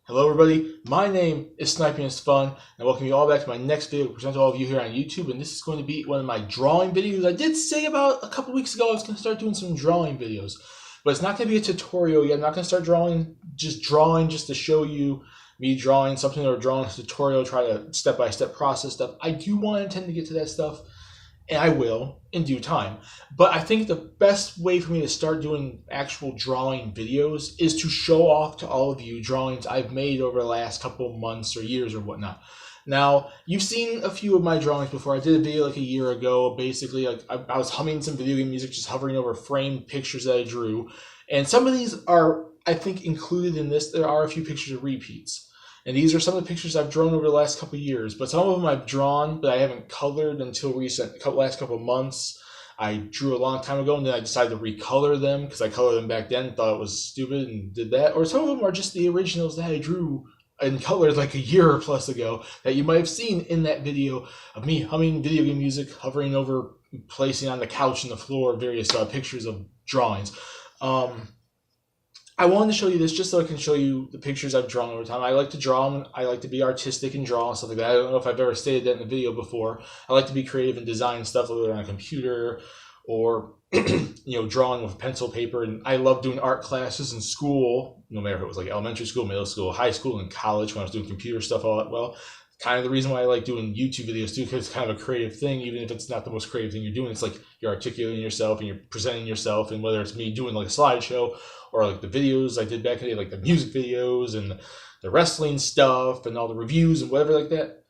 Hello everybody, my name is Sniping is Fun, and I welcome you all back to my next video to present to all of you here on YouTube, and this is going to be one of my drawing videos. I did say about a couple weeks ago I was going to start doing some drawing videos, but it's not going to be a tutorial yet. I'm not going to start drawing just to show you me drawing something or drawing a tutorial, try to step-by-step process stuff. I do want to intend to get to that stuff, and I will in due time. But I think the best way for me to start doing actual drawing videos is to show off to all of you drawings I've made over the last couple of months or years or whatnot. Now, you've seen a few of my drawings before. I did a video like a year ago. Basically, like I was humming some video game music, just hovering over framed pictures that I drew. And some of these are, I think, included in this. There are a few pictures of repeats. And these are some of the pictures I've drawn over the last couple of years, but some of them I've drawn, but I haven't colored until last couple of months. I drew a long time ago, and then I decided to recolor them because I colored them back then, thought it was stupid, and did that. Or some of them are just the originals that I drew and colored like a year or plus ago that you might have seen in that video of me humming video game music, hovering over, placing on the couch and the floor various pictures of drawings. I wanted to show you this just so I can show you the pictures I've drawn over time. I like to draw, and I like to be artistic and draw and stuff like that. I don't know if I've ever stated that in a video before. I like to be creative and design stuff, whether on a computer or drawing with pencil, paper. And I love doing art classes in school, no matter if it was like elementary school, middle school, high school, and college when I was doing computer stuff all that well. Kind of the reason why I like doing YouTube videos too, because it's kind of a creative thing, even if it's not the most creative thing you're doing. It's like you're articulating yourself and you're presenting yourself, and whether it's me doing like a slideshow or like the videos I did back in the day, like the music videos and the wrestling stuff and all the reviews and whatever like that,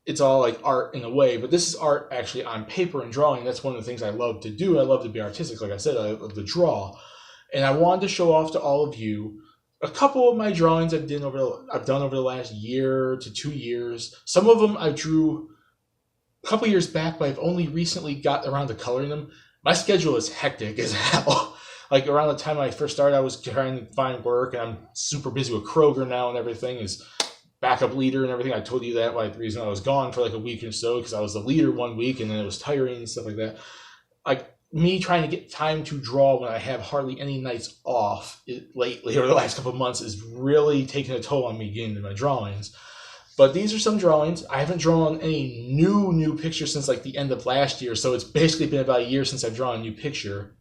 it's all like art in a way, but this is art actually on paper and drawing. That's one of the things I love to do. I love to be artistic. Like I said, I love to draw, and I wanted to show off to all of you a couple of my drawings I've done over the last year to 2 years. Some of them I drew a couple years back, but I've only recently got around to coloring them. My schedule is hectic as hell. Like around the time I first started, I was trying to find work, and I'm super busy with Kroger now and everything, is backup leader and everything. I told you that, like the reason I was gone for like a week or so, because I was the leader one week and then it was tiring and stuff like that. Like me trying to get time to draw when I have hardly any nights off lately, or the last couple of months, is really taking a toll on me getting into my drawings. But these are some drawings. I haven't drawn any new pictures since like the end of last year, so it's basically been about a year since I've drawn a new picture.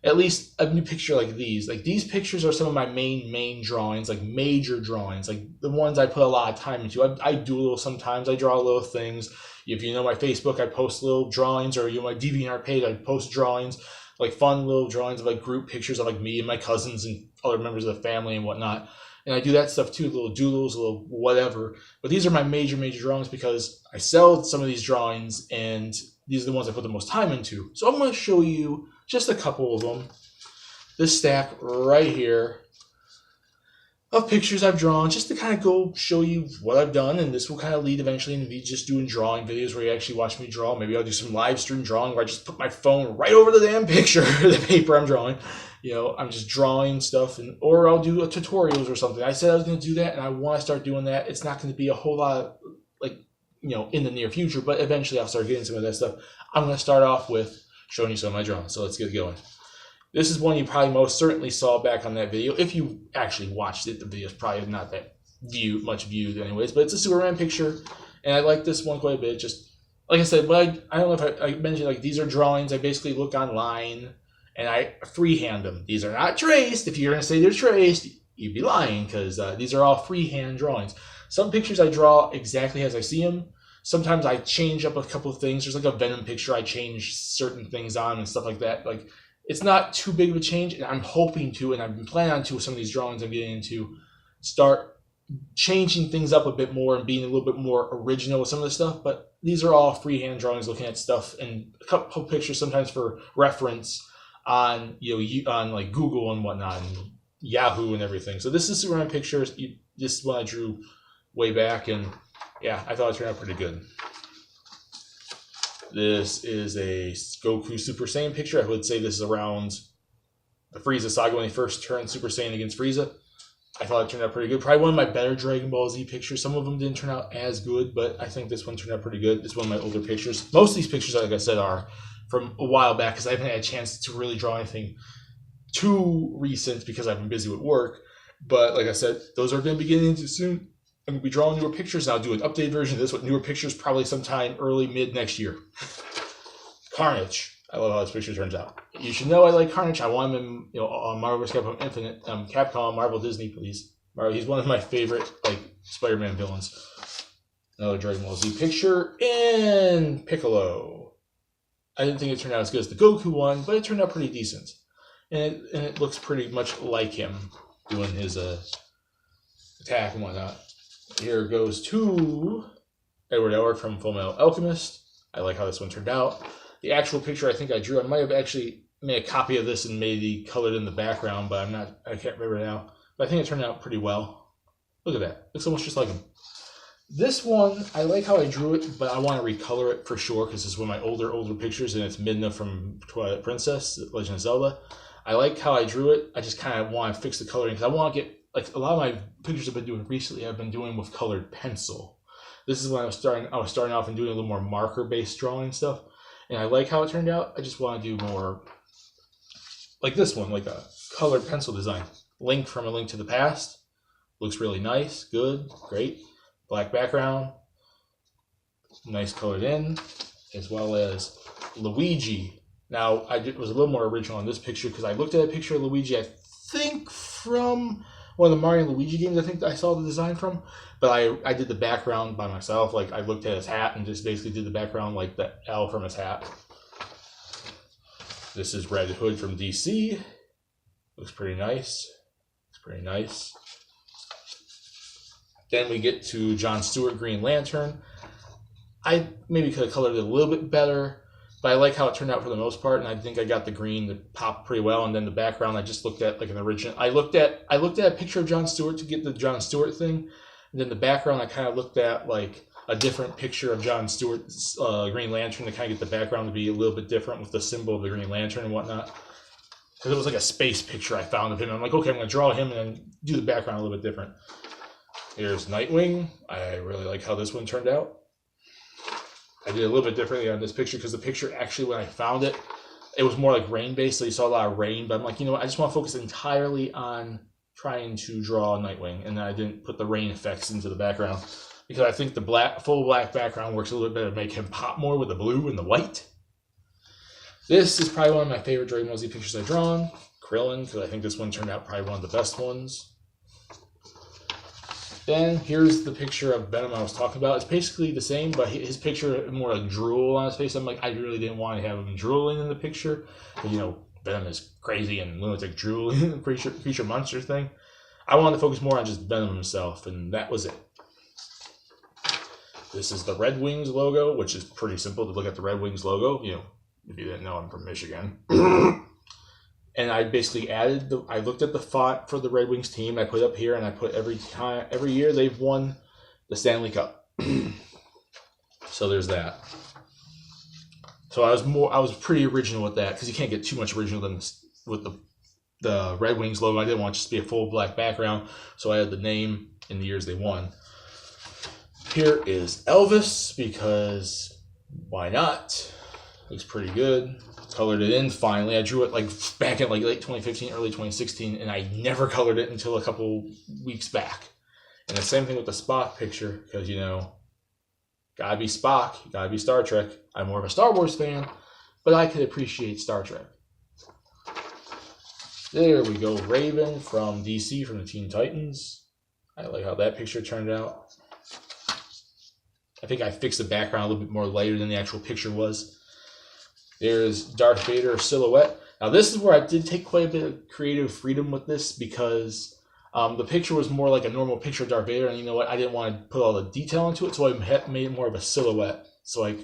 At least a new picture like these. Like these pictures are some of my main drawings, like major drawings, like the ones I put a lot of time into. I doodle sometimes. I draw little things. If you know my Facebook, I post little drawings, or my DeviantArt page, I post drawings, like fun little drawings of like group pictures of like me and my cousins and other members of the family and whatnot. And I do that stuff too, little doodles, little whatever. But these are my major drawings because I sell some of these drawings, and these are the ones I put the most time into. So I'm going to show you just a couple of them. This stack right here of pictures I've drawn, just to kind of go show you what I've done, and this will kind of lead eventually into me just doing drawing videos where you actually watch me draw. Maybe I'll do some live stream drawing where I just put my phone right over the damn picture, the paper I'm drawing. I'm just drawing stuff, or I'll do tutorials or something. I said I was going to do that, and I want to start doing that. It's not going to be a whole lot of, in the near future, but eventually I'll start getting some of that stuff. I'm going to start off with showing you some of my drawings, so let's get going. This is one you probably most certainly saw back on that video. If you actually watched it, the video is probably not that much viewed anyways, but it's a Superman picture, and I like this one quite a bit. Just like I said, but I don't know if I mentioned, like, these are drawings I basically look online, and I freehand them. These are not traced. If you're going to say they're traced, you'd be lying, because these are all freehand drawings. Some pictures I draw exactly as I see them. Sometimes I change up a couple of things. There's like a Venom picture I change certain things on and stuff like that. Like, it's not too big of a change, and I'm hoping to, and I've been planning on to, with some of these drawings I'm getting into, start changing things up a bit more and being a little bit more original with some of the stuff. But these are all freehand drawings, looking at stuff, and a couple pictures sometimes for reference on on like Google and whatnot, and Yahoo and everything. So this is Superman pictures. This is one I drew way back, and yeah, I thought it turned out pretty good. This is a Goku Super Saiyan picture. I would say this is around the Frieza saga when he first turned Super Saiyan against Frieza. I thought it turned out pretty good. Probably one of my better Dragon Ball Z pictures. Some of them didn't turn out as good, but I think this one turned out pretty good. It's one of my older pictures. Most of these pictures, like I said, are from a while back, because I haven't had a chance to really draw anything too recent because I've been busy with work. But like I said, those are going to be getting into soon. I'm going to be drawing newer pictures, and I'll do an updated version of this with newer pictures probably sometime early, mid next year. Carnage. I love how this picture turns out. You should know I like Carnage. I want him in, on Marvel vs. Capcom Infinite, Capcom, Marvel, Disney, please. He's one of my favorite Spider-Man villains. Another Dragon Ball Z picture in Piccolo. I didn't think it turned out as good as the Goku one, but it turned out pretty decent, and it looks pretty much like him doing his attack and whatnot. Here goes to Edward Elric from Fullmetal Alchemist. I like how this one turned out. The actual picture I think I drew, I might have actually made a copy of this and maybe colored in the background, but I can't remember now. But I think it turned out pretty well. Look at that. Looks almost just like him. This one, I like how I drew it, but I want to recolor it for sure because it's one of my older pictures, and it's Midna from Twilight Princess, Legend of Zelda. I like how I drew it. I just kind of want to fix the coloring because I want to get, a lot of my pictures I've been doing recently, I've been doing with colored pencil. This is when I was starting off and doing a little more marker-based drawing stuff, and I like how it turned out. I just want to do more like this one, like a colored pencil design. Link from A Link to the Past. Looks really nice, good, great. Black background, nice colored in, as well as Luigi. Now, was a little more original on this picture because I looked at a picture of Luigi, I think from one of the Mario and Luigi games, I think I saw the design from, but I did the background by myself. I looked at his hat and just basically did the background like the L from his hat. This is Red Hood from DC. Looks pretty nice. Then we get to John Stewart, Green Lantern. I maybe could have colored it a little bit better, but I like how it turned out for the most part, and I think I got the green to pop pretty well. And then the background, I just looked at like an original. I looked at a picture of John Stewart to get the John Stewart thing, and then the background I kind of looked at like a different picture of John Stewart's Green Lantern to kind of get the background to be a little bit different with the symbol of the Green Lantern and whatnot. Because it was like a space picture I found of him. I'm like, okay, I'm going to draw him and then do the background a little bit different. Here's Nightwing. I really like how this one turned out. I did a little bit differently on this picture because the picture actually, when I found it, it was more like rain-based, so you saw a lot of rain. But I'm like, you know what? I just want to focus entirely on trying to draw Nightwing, and I didn't put the rain effects into the background because I think the full black background works a little bit better to make him pop more with the blue and the white. This is probably one of my favorite Dragon Ball Z pictures I've drawn. Krillin, because I think this one turned out probably one of the best ones. Then here's the picture of Venom I was talking about. It's basically the same, but his picture more like drool on his face. I'm like, I really didn't want to have him drooling in the picture. But, Venom is crazy and lunatic drooling, creature monster thing. I wanted to focus more on just Venom himself, and that was it. This is the Red Wings logo, which is pretty simple to look at the Red Wings logo. If you didn't know, I'm from Michigan. And I basically I looked at the font for the Red Wings team. I put it up here, and I put every year they've won the Stanley Cup. So there's that. So I was pretty original with that because you can't get too much original than with the Red Wings logo. I didn't want it just to be a full black background, so I had the name and the years they won. Here is Elvis because why not? Looks pretty good. Colored it in finally. I drew it back in late 2015, early 2016, and I never colored it until a couple weeks back. And the same thing with the Spock picture, because gotta be Spock, gotta be Star Trek. I'm more of a Star Wars fan, but I could appreciate Star Trek. There we go, Raven from DC, from the Teen Titans. I like how that picture turned out. I think I fixed the background a little bit more lighter than the actual picture was. There's Darth Vader silhouette. Now this is where I did take quite a bit of creative freedom with this because the picture was more like a normal picture of Darth Vader, and you know what? I didn't want to put all the detail into it, so I made it more of a silhouette. So I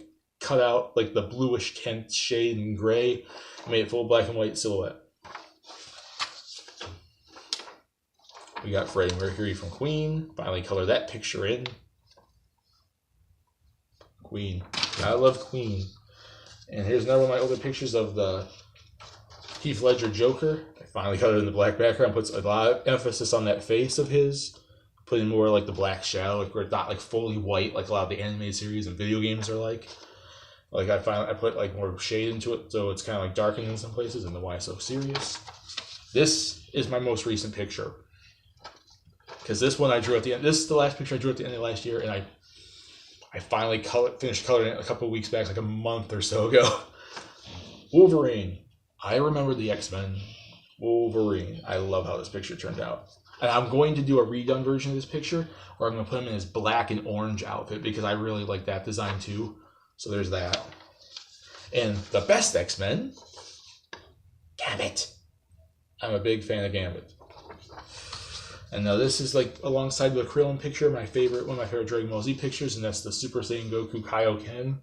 cut out the bluish tint shade and gray, and made it full black and white silhouette. We got Freddie Mercury from Queen. Finally colored that picture in. Queen. I love Queen. And here's another one of my older pictures of the Heath Ledger Joker. I finally colored in the black background, puts a lot of emphasis on that face of his, putting more the black shadow, where it's not fully white like a lot of the animated series and video games are like. I put more shade into it, so it's kind of darkened in some places, and the why so serious. This is my most recent picture. because this one I drew at the end. This is the last picture I drew at the end of last year, and I finally finished coloring it a couple of weeks back, like a month or so ago. Wolverine. I remember the X-Men. Wolverine. I love how this picture turned out. And I'm going to do a redone version of this picture, where I'm going to put him in his black and orange outfit, because I really like that design too. So there's that. And the best X-Men, Gambit. I'm a big fan of Gambit. And now this is like alongside the Krillin picture, one of my favorite Dragon Ball Z pictures, and that's the Super Saiyan Goku Kaioken.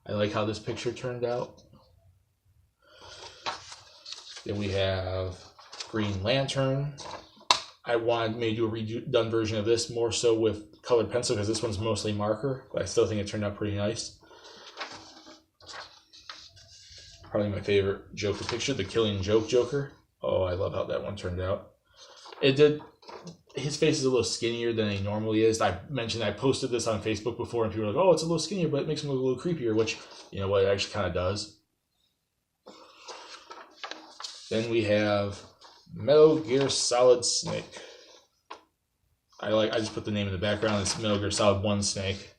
I like how this picture turned out. Then we have Green Lantern. I wanted maybe do a redone version of this, more so with colored pencil, because this one's mostly marker, but I still think it turned out pretty nice. Probably my favorite Joker picture, the Killing Joke Joker. Oh, I love how that one turned out. His face is a little skinnier than he normally is. I mentioned I posted this on Facebook before, and people were like, oh, it's a little skinnier, but it makes him look a little creepier, which, you know what, it actually kind of does. Then we have Metal Gear Solid Snake. I just put the name in the background. It's Metal Gear Solid 1 Snake.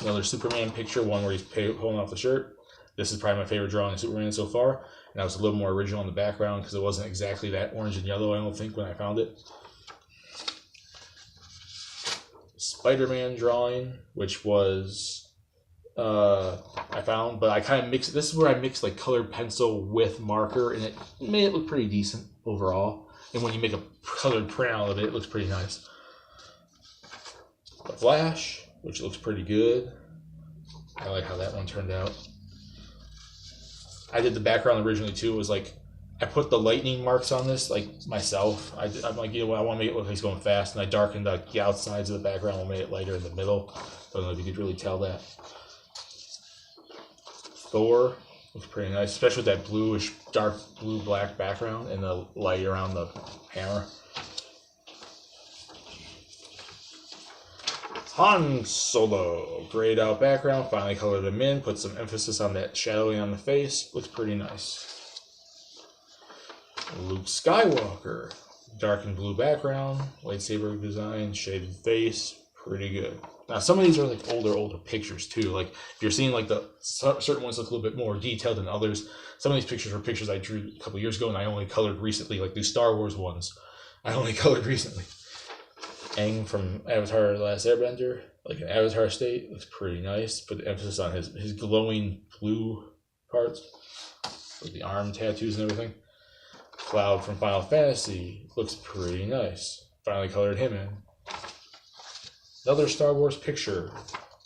Another Superman picture, one where he's pulling off the shirt. This is probably my favorite drawing of Superman so far. And I was a little more original in the background because it wasn't exactly that orange and yellow, I don't think, when I found it. Spider-Man drawing, which was I found, but I kind of mixed. This is where I mixed like colored pencil with marker, and it made it look pretty decent overall. And when you make a colored print out of it, it looks pretty nice. The Flash, which looks pretty good. I like how that one turned out. I did the background originally too. It was like, I put the lightning marks on this like myself. I'm like, you know what, I want to make it look like he's going fast, and I darkened the outsides of the background and made it lighter in the middle. I don't know if you could really tell that. Thor looks pretty nice, especially with that bluish, dark blue-black background and the light around the hammer. Han Solo, grayed out background, finally colored him in, put some emphasis on that shadowing on the face, looks pretty nice. Luke Skywalker, dark and blue background, lightsaber design, shaded face, pretty good. Now some of these are like older pictures too. Like if you're seeing like the certain ones look a little bit more detailed than others. Some of these pictures were pictures I drew a couple years ago, and I only colored recently. Like these Star Wars ones, I only colored recently. Aang from Avatar: The Last Airbender, like an Avatar state, looks pretty nice. Put the emphasis on his glowing blue parts, with the arm tattoos and everything. Cloud from Final Fantasy looks pretty nice. Finally colored him in. Another Star Wars picture,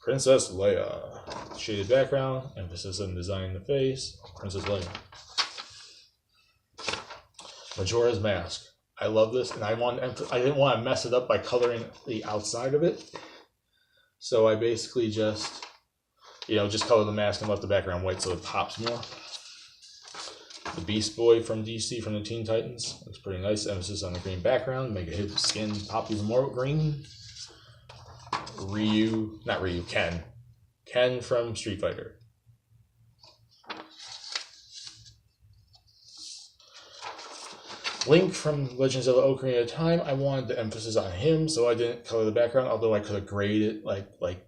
Princess Leia. Shaded background, emphasis on designing the face, Princess Leia. Majora's Mask. I love this, and I didn't want to mess it up by coloring the outside of it. So I basically just colored the mask and left the background white so it pops more. The Beast Boy from DC, from the Teen Titans. Looks pretty nice. Emphasis on the green background. Make his skin pop even more green. Ken. Ken from Street Fighter. Link from Legends of Ocarina of Time. I wanted the emphasis on him, so I didn't color the background, although I could have graded it like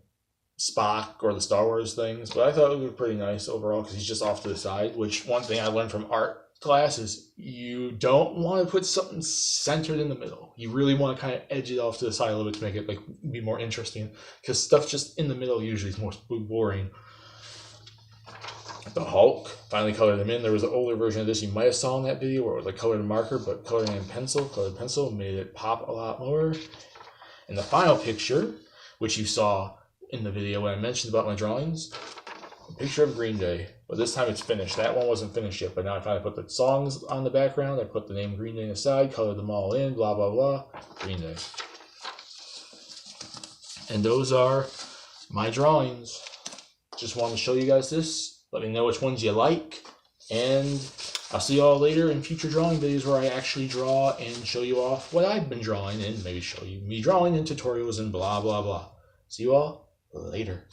Spock or the Star Wars things. But I thought it would be pretty nice overall because he's just off to the side, which one thing I learned from art class is you don't want to put something centered in the middle. You really want to kind of edge it off to the side a little bit to make it like be more interesting, because stuff just in the middle usually is more boring. The Hulk, finally colored him in. There was an older version of this you might have saw in that video where it was like colored in marker, but colored pencil made it pop a lot more. And the final picture, which you saw in the video when I mentioned about my drawings, a picture of Green Day, but this time it's finished. That one wasn't finished yet, but now I finally put the songs on the background. I put the name Green Day aside, colored them all in, blah, blah, blah. Green Day. And those are my drawings. Just wanted to show you guys this. Let me know which ones you like, and I'll see you all later in future drawing videos where I actually draw and show you off what I've been drawing, and maybe show you me drawing in tutorials and blah, blah, blah. See you all later.